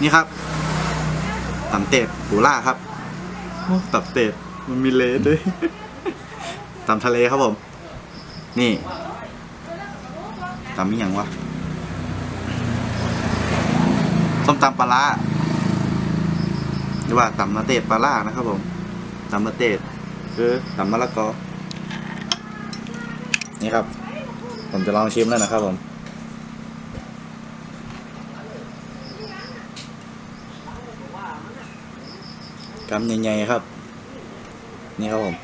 นี่ครับตำเต็ดปูล่าครับตำเต็ดมันมีเลสด้วยตำทะเลครับผมนี่ตำมีอย่างวะส้มตำปลาร้าหรือว่าตำมะเต็ดปลาล่านะครับผมตำมะเต็ดคือตำมะละกอนี่ครับผมจะลองชิมแล้วนะครับผมกำใหญ่ๆครับนี่ครับผม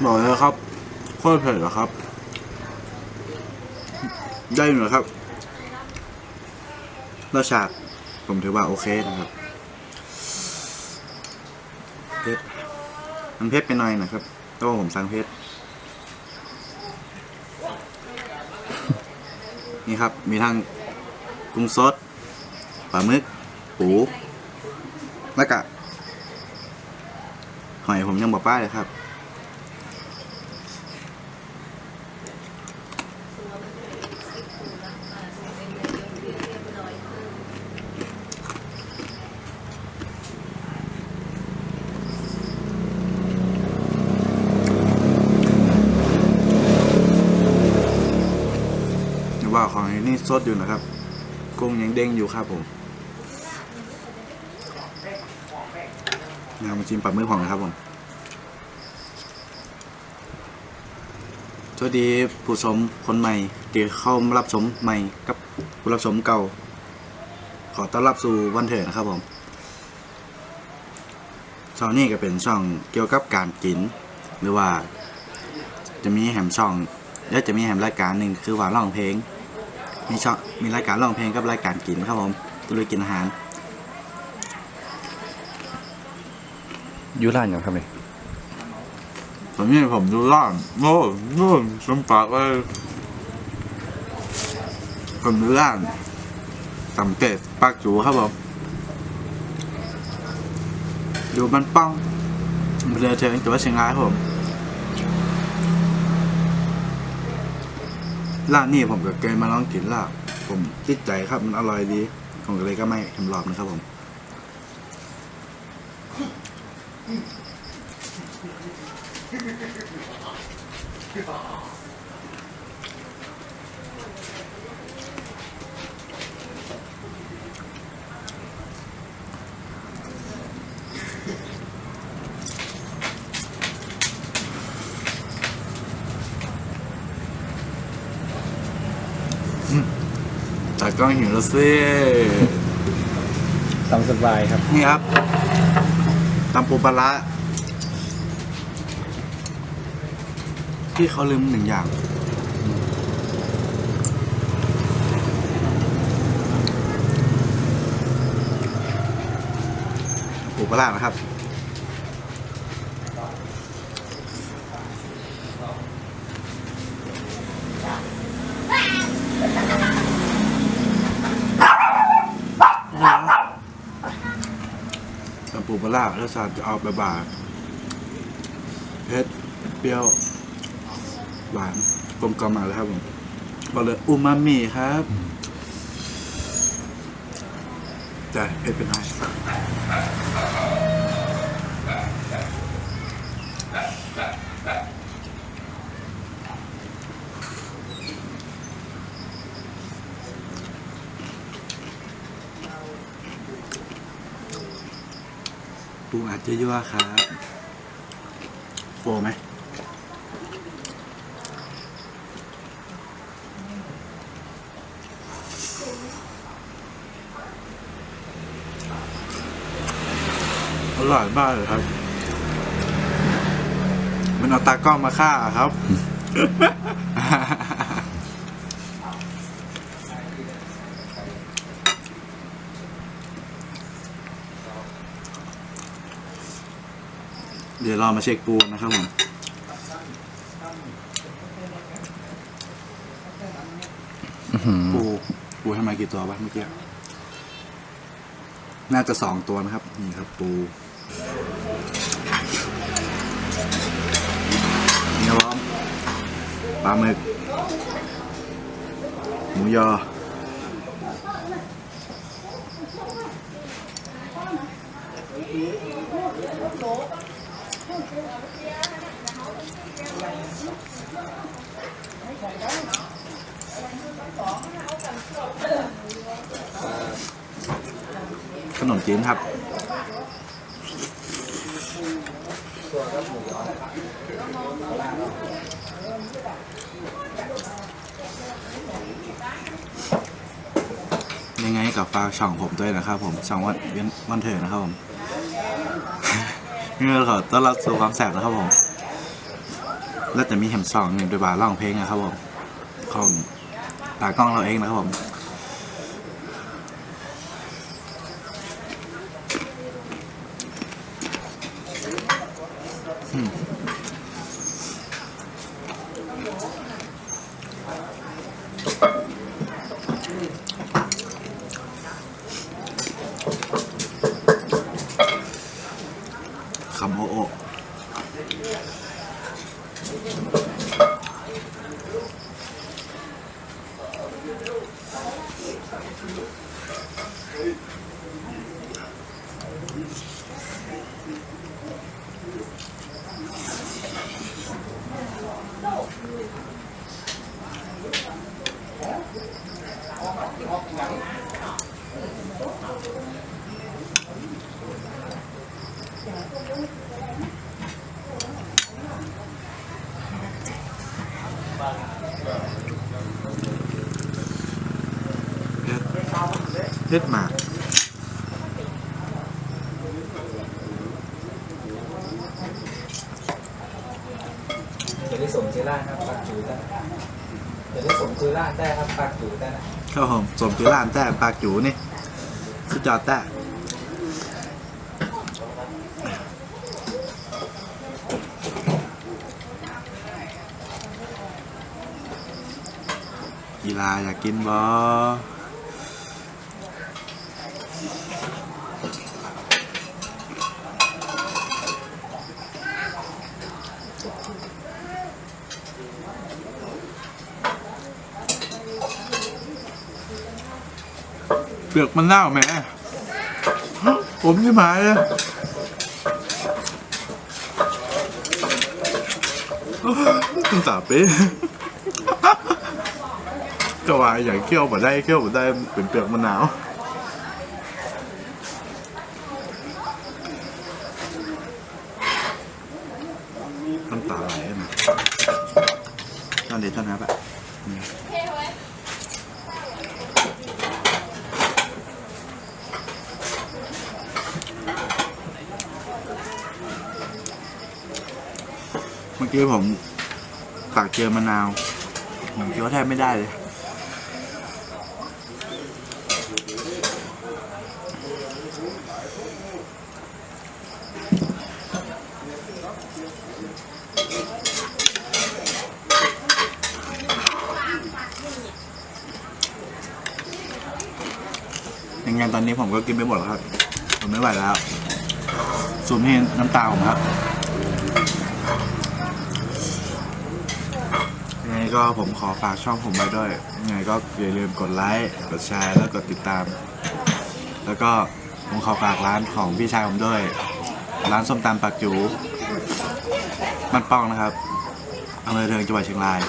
บอกเลยครับโคตรเผ็ดเหรอครับได้อยู่นะครับรสชาติผมถือว่าโอเคนะครับเผ็ดมันเผ็ดไปหน่อยนะครับแต่ว่าผมสั่งเผ็ดนี่ครับมีทั้งกุ้งสดปลาหมึกปูแล้วก็หอยผมยังบอกป้าเลยครับว่าของนี่สดอยู่นะครับกุ้งยังเด้งอยู่ครับผมมาชิมปลาหมึกของนะครับผมสวัสดีผู้ชมคนใหม่ที่เข้ามารับชมใหม่กับผู้รับชมเก่าขอต้อนรับสู่วันเถิดนะครับผมช่องนี้ก็เป็นช่องเกี่ยวกับการกินหรือว่าจะมีแหมช่องและจะมีแหมรายการหนึ่งคือว่าร้องเพลงมีรายการร้องเพลงกับรายการกินครับผมตุลุยกินอาหารยูร้านอย่างครับเนี่ยตอนนี้ผมดูร้านโน่นสมปากเลยผมดูร้านตำเป็ดปากจูครับผมดูมันป้องเรือเชิงจังหวัดเชียงรายครับผมร้านนี้ผมก็เคยมาลองกินแล้วผมติดใจครับมันอร่อยดีผมก็เลยก็ไม่ทำรอบนะครับผมแต่ก็หิวแล้วสิตามสบายครับนี่ครับตำปูปลาร้าที่เขาลืมหนึ่งอย่างปูปลาร้านะครับตำปูปลาร้ารสชาติจะออกแบบเผ็ดเปรี้ยวหวานกลมกล่อมมากเลยครับผมบอกเลยอูมามิครับแต่เผ็ดเป็นไงปูอาจจะยั่วครับโฟไหมอร่อยมากเลยครับมันเอาตากล้องมาฆ่าครับ เดี๋ยวเรามาเช็คปูนะครับผมปูให้มากี่ตัววะเมื่อกี้ น่าจะ2 ตัวนะครับนี่ครับปูนี่ครับผมปลาหมึกหมูยอขนมจีนครับยังไงกับฝากช่องผมด้วยนะครับผมช่องวันเถิดนะครับผมนี่เราขอต้อนรับสู่ความแสบนะครับผมแล้วจะมีแฮมซองหนึ่งโดยบาร์ร้องเพลงนะครับผมของตากล้องเราเองนะครับผมคำโอโอเฮ็ดหมากจะได้สมชื่อร้านครับปากจูได้จะได้สมชื่อร้านได้ครับปากจูได้นะครับ ผมสมคือร้านแต่ปากจูนี่สุดยอดแต่กีฬาอยากกินบ่เปลือกมันเน่าแหมผมที่หมายเลยต้องสาเป๊ะก็ว่าอย่างเคี่ยวบ่ได้เป็นเปลือกมะนาวน้ำตาไหลนะนั่นเด็ดท่านครับอะเมื่อกี้ผมปากเจอมะนาวผมเคี้ยวแทบไม่ได้เลยยังไงตอนนี้ผมก็กินไปหมดแล้วครับผมไม่ไหวแล้วซูมให้น้ำตาผมครับยังไงก็ผมขอฝากช่องผมไว้ด้วยยังไงก็อย่าลืมกดไลค์กดแชร์แล้วกดติดตามแล้วก็ผมขอฝากร้านของพี่ชายผมด้วยร้านส้มตำปากจูบ้านป้องนะครับอำเภอเทิงจังหวัดเชียงราย